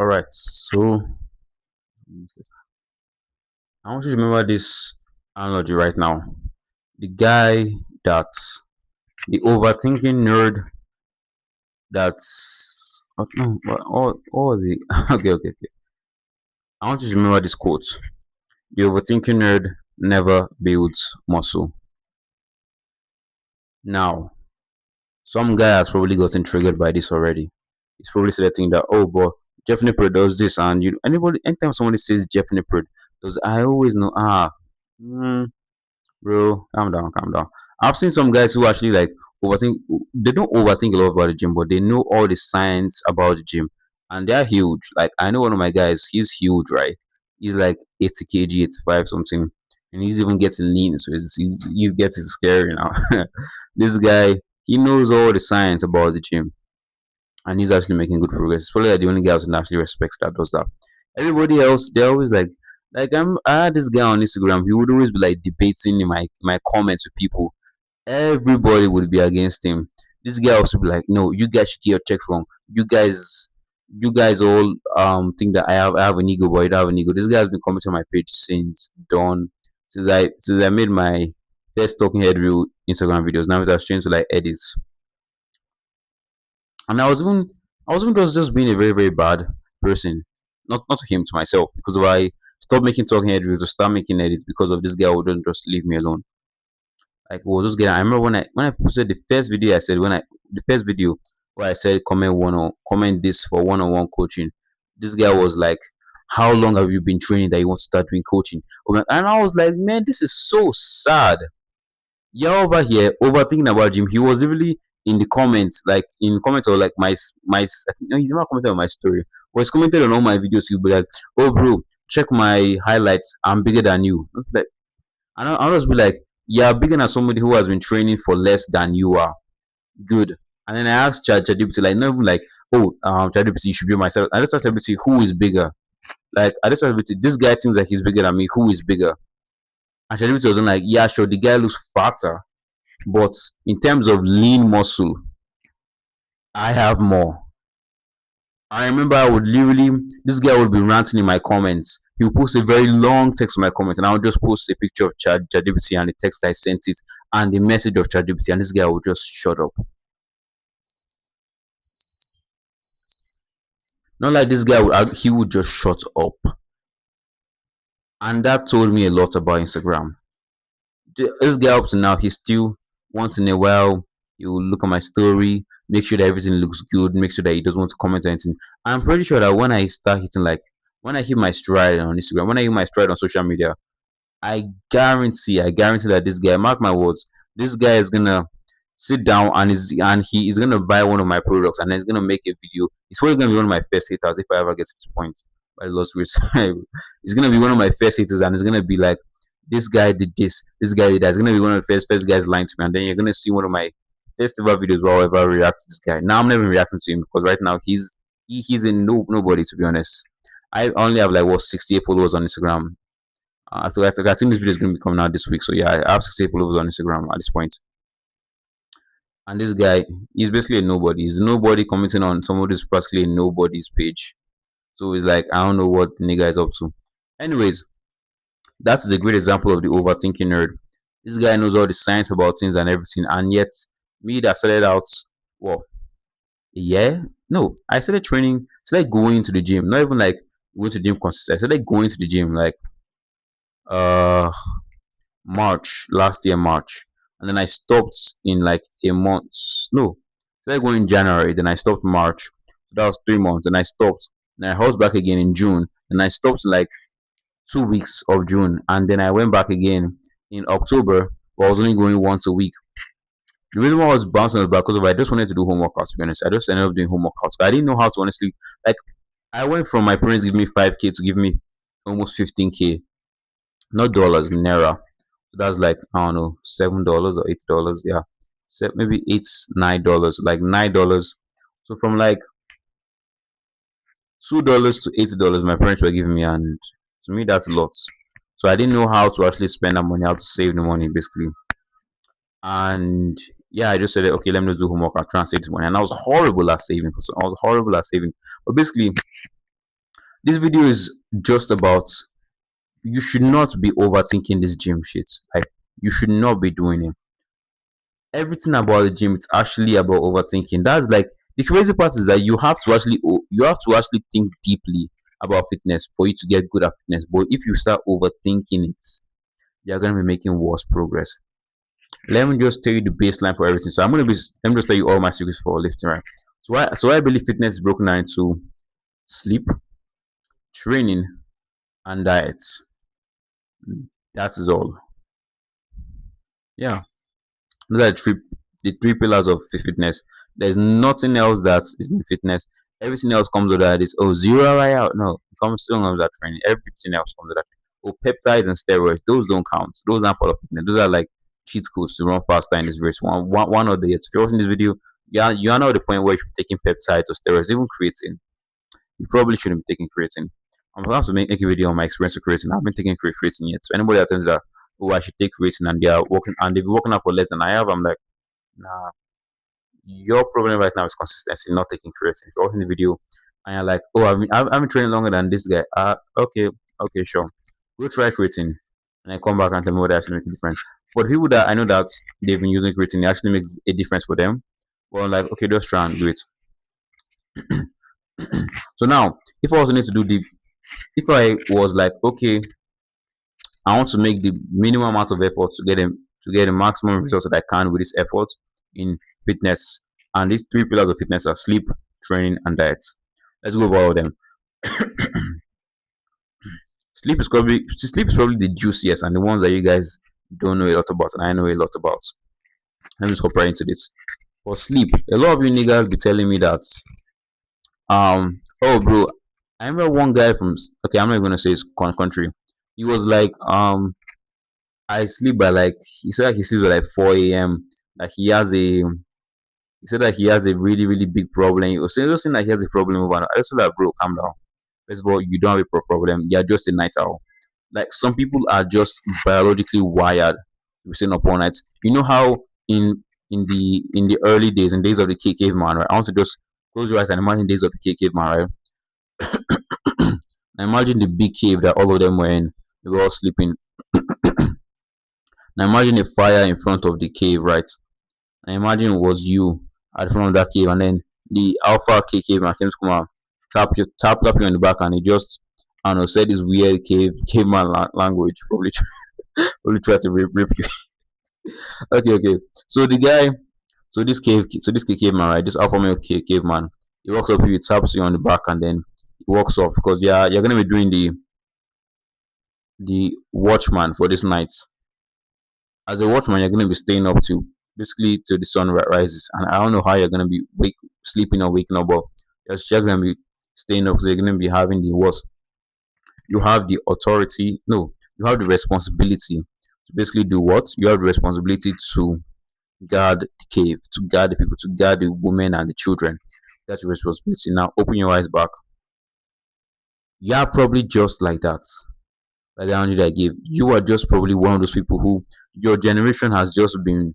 All right, so I want you to remember this analogy right now. The guy that's the overthinking nerd that's no, what was it? Okay. I want you to remember this quote. The overthinking nerd never builds muscle. Now, some guy has probably gotten triggered by this already. He's probably said thing that, oh, but Jeff Nippard does this, and you anybody anytime somebody says Jeff Nippard does, I always know, mm, bro, calm down. I've seen some guys who actually like overthink. They don't overthink a lot about the gym, but they know all the science about the gym, and they're huge. Like I know one of my guys, he's huge, right? He's like 80 kg, 85 something, and he's even getting lean, so he's getting scary now. This guy, he knows all the science about the gym, and he's actually making good progress. It's probably like the only guy who actually respects that does that. Everybody else, they're always I had this guy on Instagram. He would always be like debating in my comments with people. Everybody would be against him. This guy also be like, no, you guys should get your check wrong. You guys all think that I have an ego, but I don't have an ego. This guy has been commenting on my page since dawn, since I made my first talking head real Instagram videos. Now I was trying to like edit, and I was even just being a very very bad person. Not to him, to myself, because if I stop making talking head videos to start making edits because of this guy who wouldn't just leave me alone. Like was just getting. I remember when I posted the first video. I said when I the first video where I said comment this for one-on-one coaching. This guy was like, "How long have you been training that you want to start doing coaching?" And I was like, "Man, this is so sad." You're over here overthinking about gym. He was really in the comments, like in comments or like I think no, he's not commented on my story. But he's commented on all my videos. He'll be like, "Oh, bro, check my highlights. I'm bigger than you." Like, and I'll just be like, "Yeah, bigger than somebody who has been training for less than you are." Good. And then I asked ChatGPT, like, not even like, "Oh, ChatGPT, you should be myself." I just asked ChatGPT, "Who is bigger?" Like, I just asked ChatGPT, "This guy thinks that he's bigger than me. Who is bigger?" And ChatGPT was like, "Yeah, sure, the guy looks fatter, but in terms of lean muscle, I have more." I remember I would literally, this guy would be ranting in my comments. He would post a very long text in my comment, and I would just post a picture of ChatGPT and the text I sent it and the message of ChatGPT, and this guy would just shut up. Not like this guy he would just shut up, and that told me a lot about Instagram. This guy up to now, he's still once in a while he will look at my story, make sure that everything looks good, make sure that he doesn't want to comment or anything. I'm pretty sure that when I start hitting like when I hit my stride on Instagram, when I hit my stride on social media, I guarantee that this guy, mark my words, this guy is gonna sit down and he is gonna buy one of my products and then he's gonna make a video. It's probably gonna be one of my first haters if I ever get to this point. By the Lord's grace, it's gonna be one of my first haters and it's gonna be like, this guy did this guy did that. It's gonna be one of the first guys lying to me, and then you're gonna see one of my first ever videos where I'll ever react to this guy. Now I'm never reacting to him because right now he's a nobody, to be honest. I only have like what 68 followers on Instagram. I think this video is going to be coming out this week. So yeah, I have 68 followers on Instagram at this point. And this guy, he's basically a nobody. He's nobody commenting on somebody's practically nobody's page. So it's like I don't know what the nigga is up to. Anyways, that is a great example of the overthinking nerd. This guy knows all the science about things and everything, and yet me that started out, well, yeah, no, I started going to the gym. Not even like going to the gym consistently. I started going to the gym like uh March last year, March, and then I stopped in like a month. No, started going in January, then I stopped March. So that was 3 months, and I stopped. Then I was back again in June, and I stopped in like 2 weeks of June, and then I went back again in October. But I was only going once a week. The reason why I was bouncing was because of I just wanted to do home workouts. To be honest, I just ended up doing home workouts. I didn't know how to honestly like. I went from my parents giving me 5K to give me almost 15K, not dollars, naira. So that's like I don't know, $7 or $8. Yeah, maybe $9, like $9. So from like $2 to $8, my parents were giving me, and to me that's a lot. So I didn't know how to actually spend that money, how to save the money, basically. And yeah, I just said, okay, let me just do homework. I'll try and save this money. And I was horrible at saving. I was horrible at saving. But basically, This video is just about, you should not be overthinking this gym shit. Like, you should not be doing it. Everything about the gym, it's actually about overthinking. That's like, the crazy part is that you have to actually think deeply about fitness for you to get good at fitness. But if you start overthinking it, you're gonna be making worse progress. Let me just tell you the baseline for everything. So let me just tell you all my secrets for lifting, right? So I believe fitness is broken down into sleep, training, and diet. That is all. Yeah. Those are the three pillars of fitness. There's nothing else that is in fitness. Everything else comes with that is, oh, zero right out. No, it comes still comes with that training. Everything else comes with that training. Oh, peptides and steroids, those don't count. Those aren't part of fitness. Those are like cheat codes to run faster in this race. One or the other. If you're watching this video, yeah, you are now at the point where you should be taking peptides or steroids, even creatine. You probably shouldn't be taking creatine. I'm going to make a video on my experience with creatine. I haven't taken creatine yet. So anybody that thinks that, oh, I should take creatine and they've been working out for less than I have, I'm like, nah, your problem right now is consistency, not taking creatine. If you're watching the video and you're like, oh, I've been training longer than this guy. Okay, okay, sure. Go try creatine and then come back and tell me whether actually make a difference. For the people that I know that they've been using creatine, it actually makes a difference for them. Well, I'm like, okay, just try and do it. So now, if I also need to do the, if I was like, okay, I want to make the minimum amount of effort to get the maximum results that I can with this effort in fitness. And these three pillars of fitness are sleep, training, and diet. Let's go over all of them. Sleep is probably the juiciest and the ones that you guys don't know a lot about, and I know a lot about. Let me just hop right into this. For sleep, a lot of you niggas be telling me that, oh bro, I remember one guy from, okay, I'm not even gonna say his country. He was like, I sleep by like, he said like he sleeps by like 4 a.m. Like he said that he has a really really big problem. He was saying that he has a problem with, I just said like, bro, calm down. First of all, you don't have a problem. You're just a night owl. Like, some people are just biologically wired to be staying up all night. You know how in the early days, in days of the caveman, right? I want to just close your eyes and imagine days of the caveman, right? Now imagine the big cave that all of them were in. They were all sleeping. Now imagine a fire in front of the cave, right? And imagine it was you at the front of that cave, and then the alpha caveman came to come out, tap you on the back, and he just, I don't know, said this weird caveman language, probably try to rape you. Okay, okay. So the guy, so this caveman, right? This alpha male caveman, he walks up to you, taps you on the back, and then he walks off because you're gonna be doing the watchman for this night. As a watchman, you're going to be staying up to basically till the sun rises. And I don't know how you're going to be sleeping or waking up, but you're going to be staying up because you're going to be having the what? You have the authority. No, you have the responsibility to basically do what? You have the responsibility to guard the cave, to guard the people, to guard the women and the children. That's your responsibility. Now open your eyes back. You're probably just like that. Like the analogy I gave. You are just probably one of those people who your generation has just been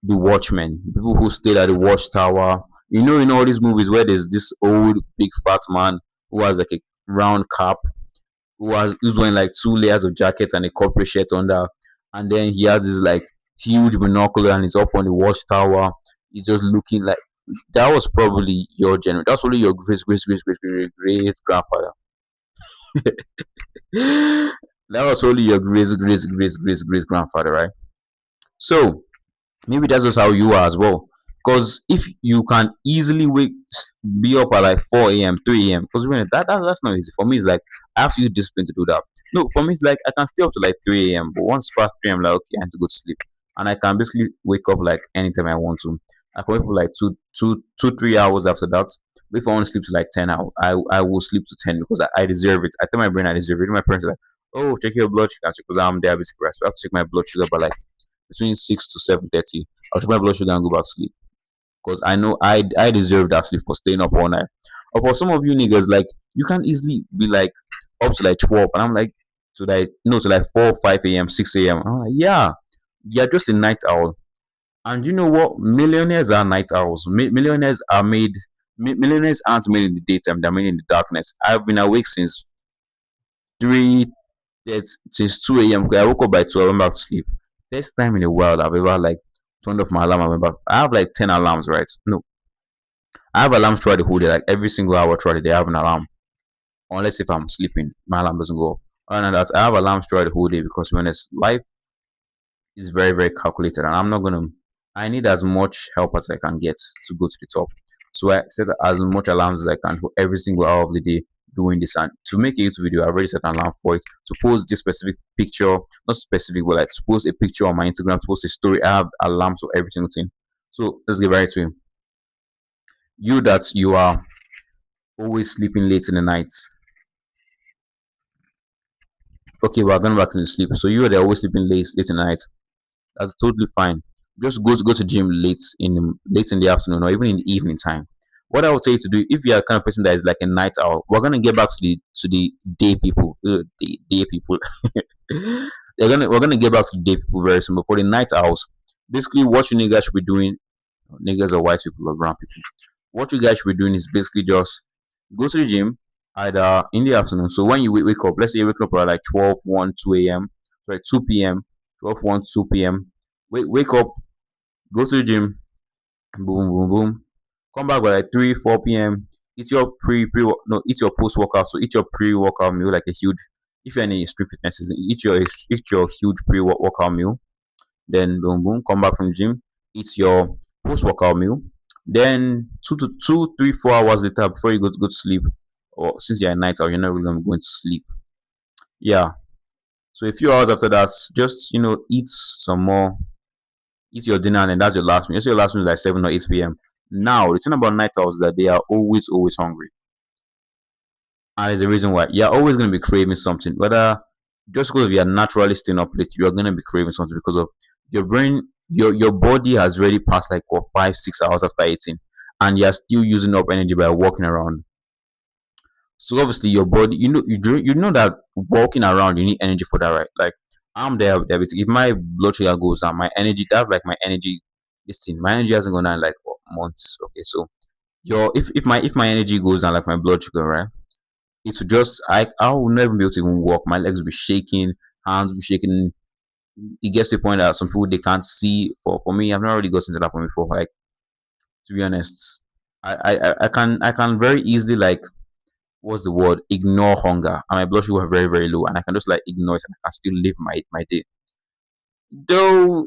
the watchmen, people who stayed at the watchtower. You know, in all these movies where there's this old big fat man who has like a round cap, who's wearing like two layers of jacket and a corporate shirt under, and then he has this like huge binocular and he's up on the watchtower. He's just looking like, that was probably your generation. That's probably your great grandfather. That was probably your great grandfather, right? So maybe that's just how you are as well. Because if you can easily be up at like 4 a.m., 3 a.m., because that's not easy. For me, it's like I have to use discipline to do that. No, for me, it's like I can stay up to like 3 a.m., but once past 3 a.m., like, okay, I need to go to sleep. And I can basically wake up like anytime I want to. I can wake up like 3 hours after that. But if I want to sleep to like 10 hours, I will sleep to 10 because I deserve it. I tell my brain I deserve it. My parents are like, oh, check your blood sugar because I'm diabetic, right? So I have to check my blood sugar by like between 6 to 7:30. I'll check my blood sugar and go back to sleep because I know I deserve that sleep for staying up all night. Or for some of you niggas, like you can easily be like up to like 12, and I'm like to like 4, 5 a.m., 6 a.m. I'm like, yeah, you're just a night owl. And you know what? Millionaires are night owls. Millionaires are made Millionaires aren't made in the daytime; they're made in the darkness. I've been awake since three, since 2 a.m. I woke up by 12. I went back to sleep. First time in a while I've ever like turned off my alarm. I went back. I have like 10 alarms, right? No, I have alarms throughout the whole day. Like every single hour throughout the day, I have an alarm. Unless if I'm sleeping, my alarm doesn't go off. Other than that, I have alarms throughout the whole day because when it's life is very very calculated, and I'm not gonna. I need as much help as I can get to go to the top. So I set as much alarms as I can for every single hour of the day doing this. And to make a YouTube video, I already set an alarm for it to post this specific picture, not specific, but like to post a picture on my Instagram, to post a story. I have alarms for every single thing. So let's get right to it. You that you are always sleeping late in the night. Okay, we're going back to the sleep. So you are always sleeping late in the night. That's totally fine. Just go to gym late in the afternoon or even in the evening time. What I would say to do if you are the kind of person that is like a night owl, we're gonna get back to the day people. The day people. We're gonna get back to the day people very soon. But for the night owls, basically what you niggas should be doing, niggas or white people or brown people, what you guys should be doing is basically just go to the gym either in the afternoon. So when you wake up, let's say you wake up around like 12, 1, 2 a.m. Sorry, 2 p.m. 12, 1, 2 p.m. Wake up, go to the gym, boom, boom, boom. Come back by like 3, 4 p.m. Eat your no, eat your post workout. So eat your pre workout meal like a huge. If you're any street fitness, eat your huge pre workout meal. Then boom, boom. Come back from the gym, eat your post workout meal. Then 2 to 3, 4 hours later before you go to sleep, or since you're a night owl, you're not really gonna be going to sleep. Yeah. So a few hours after that, just eat some more, eat your dinner, and then that's your last meal. Let's say your last meal is like 7 or 8 p.m. Now, the thing about night owls is that they are always hungry. And there's a reason why. You're always going to be craving something. Whether just because you're naturally staying up late, you're going to be craving something because of your brain, your body has already passed like what, 5, 6 hours after eating. And you're still using up energy by walking around. So obviously your body, you know that walking around you need energy for that, right? Like I'm diabetic. If my blood sugar goes down, my energy that's like my energy. This thing, my energy hasn't gone down in like what, months. Okay, so if my energy goes down like my blood sugar, right? It's just I will never be able to even walk. My legs will be shaking, hands will be shaking. It gets to the point that some people they can't see. For me, I've not really gotten to that point before. Like to be honest, I can very easily like what's the word, ignore hunger, and my blood sugar are very very low, and I can just like ignore it and I can still live my day. Though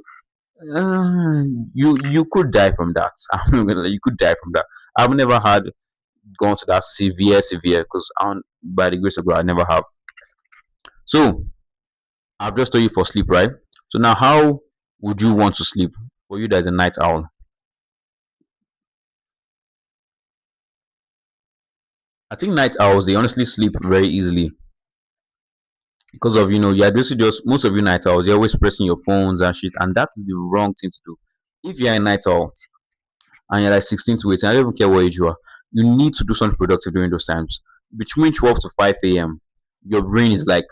you could die from that. I'm not gonna lie, you could die from that. I've never had gone to that severe because by the grace of God I never have. So I've just told you for sleep, right? So now how would you want to sleep? For you that's a night owl. I think night owls they honestly sleep very easily because of you're just most of you night owls you're always pressing your phones and shit, and that is the wrong thing to do. If you're a night owl and you're like 16 to 18, I don't even care what age you are, you need to do something productive during those times. Between 12 to 5 a.m., your brain is like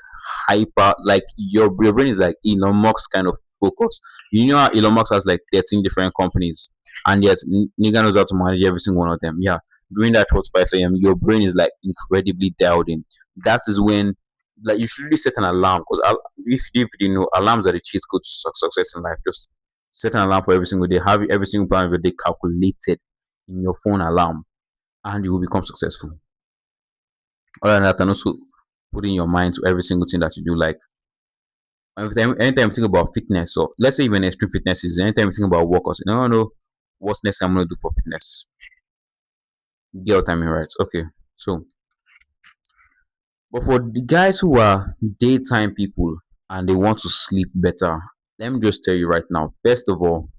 hyper, like your brain is like Elon Musk kind of focus. You know how Elon Musk has like 13 different companies, and yet nigga knows how to manage every single one of them. Yeah, during that 12 to 5 a.m., your brain is like incredibly dialed in. That is when like you should really set an alarm because if you know alarms are the cheat code to success in life. Just set an alarm for every single day. Have every single part of your day calculated in your phone alarm, and you will become successful. Other than that, and also put in your mind to every single thing that you do. Like anytime you think about fitness, or let's say even extreme fitness is anytime you think about workouts, you don't know what's next I'm gonna do for fitness. Get what I mean, right? Okay. So, but for the guys who are daytime people and they want to sleep better, let me just tell you right now. First of all,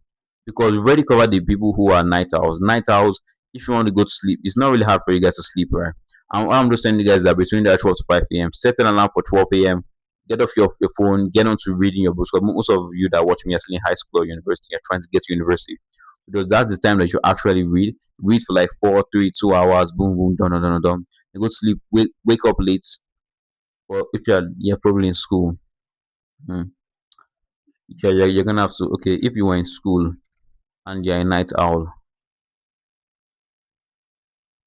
because we've already covered the people who are night owls. Night owls, if you want to go to sleep, it's not really hard for you guys to sleep, right? And what I'm just telling you guys that between that 12 to 5 a.m., set an alarm for 12 a.m., get off your phone, get on to reading your books. Because most of you that watch me are still in high school or university are trying to get to university. Because that's the time that you actually read. Read for like 4, 3, 2 hours, boom, boom, done, done, done, done. You go to sleep, wake up late. Or if you're probably in school, hmm, you're gonna have to, okay, if you were in school and you're a night owl,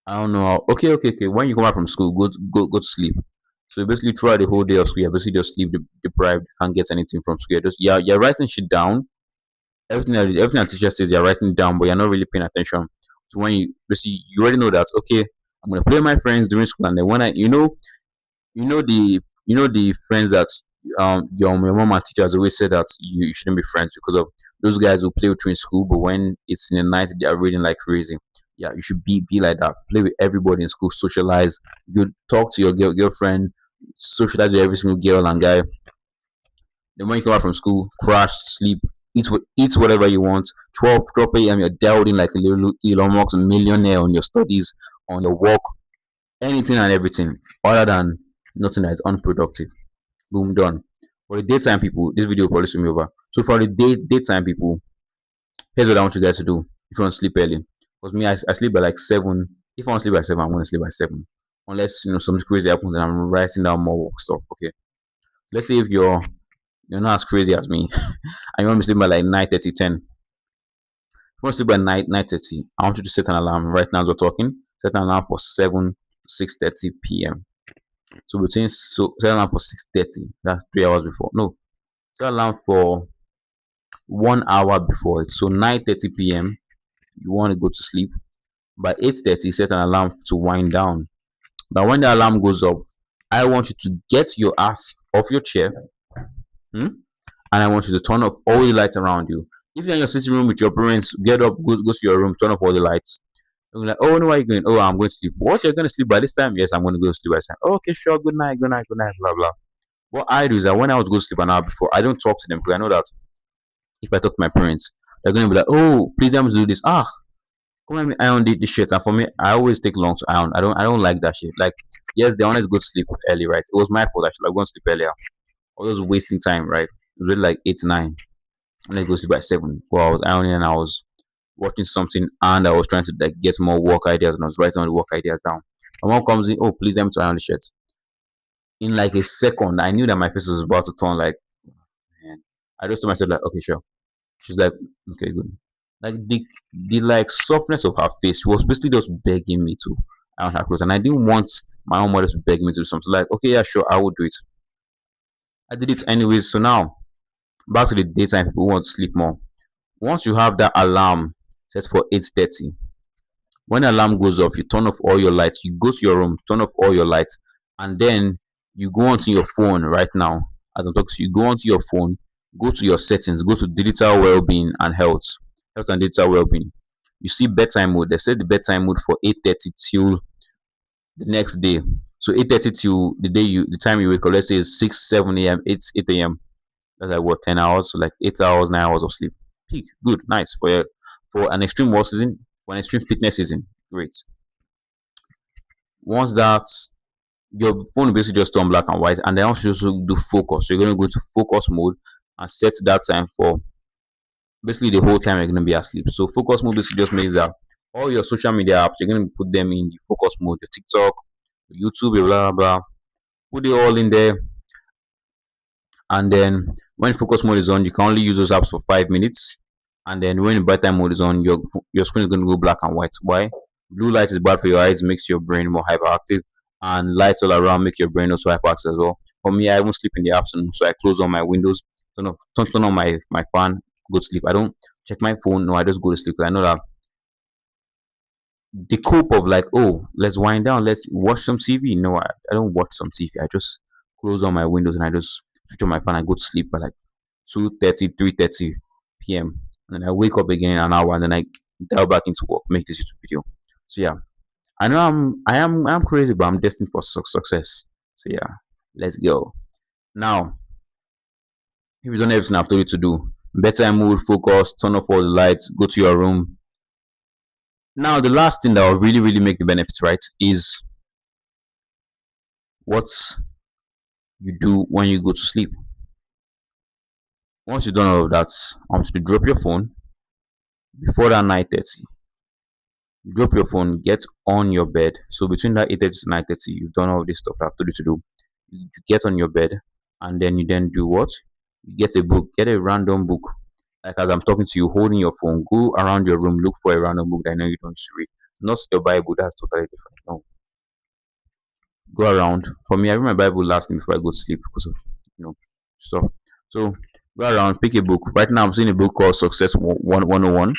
I don't know. Okay. When you come back from school, go to sleep. So basically, throughout the whole day of school, you're basically just sleep deprived. Can't get anything from school. You're writing shit down. Everything that teacher says, you're writing it down, but you're not really paying attention. So when you basically you already know that okay, I'm gonna play with my friends during school, and then when I the friends that your mom and teachers always say that you shouldn't be friends because of those guys who play with you in school, but when it's in the night they are reading like crazy. Yeah, you should be like that. Play with everybody in school, socialize. You talk to your girlfriend, socialize with every single girl and guy. Then when you come out from school, crash, sleep, eat whatever you want. 12 a.m. You're dialed in like a little Elon Musk millionaire on your studies, on your work, anything and everything, other than nothing that is unproductive. Boom, done. For the daytime people, this video will probably swim me over. So for the daytime people, here's what I want you guys to do. If you want to sleep early, because me, I sleep by like 7. If I want to sleep by 7, I'm going to sleep by 7. Unless something crazy happens and I'm writing down more work stuff. Okay. Let's say if you're not as crazy as me, and you want me to sleep by like 9:30, 10. If you want to sleep by 9:30, I want you to set an alarm right now as we're talking. Set an alarm for 7 to 6:30 p.m. Set an alarm for 6:30. That's 3 hours before. No, set an alarm for 1 hour before it. So 9:30 p.m. you want to go to sleep. By 8:30, set an alarm to wind down. Now when the alarm goes up, I want you to get your ass off your chair, hmm? And I want you to turn off all the lights around you. If you're in your sitting room with your parents, get up, go to your room, turn off all the lights. You're like, oh no, where are you going? Oh, I'm going to sleep. What, you're going to sleep by this time? Yes, I'm going to go to sleep by this time. Oh, okay, sure. Good night, good night, good night, blah blah. What I do is that when I was going to sleep an hour before, I don't talk to them because I know that if I talk to my parents, they're going to be like, oh, please help me to do this. Ah, come let me iron this shit. And for me, I always take long to iron. I don't like that shit. Like, yes, they want to go to sleep early, right? It was my fault. I should have gone to sleep earlier. I was wasting time, right? It was really like 8 9. And I go to sleep by 7. 4 hours ironing and I was watching something and I was trying to like get more work ideas and I was writing all the work ideas down. And one comes in, oh please help me to iron the shirt. In like a second, I knew that my face was about to turn like, man. I just told myself like, okay, sure. She's like, okay, good. Like the like softness of her face, she was basically just begging me to iron her clothes, and I didn't want my own mother to beg me to do something. Like, okay, yeah, sure, I will do it. I did it anyways. So now back to the daytime people who want to sleep more. Once you have that alarm set for 8:30, when the alarm goes off, you turn off all your lights. You go to your room, turn off all your lights, and then you go onto your phone right now. As I'm talking to you, go onto your phone, go to your settings, go to digital well-being and health and digital well-being. You see bedtime mode. They set the bedtime mode for 8:30 till the next day. So 8:30 till the time you wake up. Let's say it's 6 7 a.m. 8 a.m. That's like what 10 hours, so like 8 hours 9 hours of sleep. Peak, good, nice for an extreme work season, for an extreme fitness season. Great. Once that your phone will basically just turn black and white, and then also do focus. So you're going to go to focus mode and set that time for basically the whole time you're going to be asleep. So focus mode basically just means that all your social media apps you're going to put them in the focus mode. Your TikTok, YouTube, blah blah blah. Put it all in there, and then when focus mode is on, you can only use those apps for 5 minutes. And then when the bright time mode is on, your screen is going to go black and white. Why? Blue light is bad for your eyes, makes your brain more hyperactive, and lights all around make your brain also hyperactive as well. For me, I won't sleep in the afternoon, so I close all my windows, turn on my fan, go to sleep. I don't check my phone. No, I just go to sleep. I know that the cope of like, oh, let's wind down, let's watch some TV. No, I don't watch some TV. I just close all my windows and I just switch on my fan. I go to sleep by like 2:30, 3:30 p.m. And then I wake up again in an hour and then I dial back into work, make this YouTube video. So yeah, I know I'm crazy, but I'm destined for success. So yeah, let's go. Now, if you've done everything I've told you to do, better mood, focus, turn off all the lights, go to your room. Now, the last thing that will really make the benefits right is what you do when you go to sleep. Once you've done all of that, I want you to drop your phone before that 9:30. Drop your phone, get on your bed. So between that 8:30 to 9:30, you've done all this stuff I've told you to do. You get on your bed, and then you then do what? You get a book, get a random book. Like as I'm talking to you, holding your phone, go around your room, look for a random book that I know you don't read. not your Bible. That's totally different. No, go around. For me, I read my Bible last night before I go to sleep because of stuff. So go around, pick a book. Right now, I'm seeing a book called Success 101.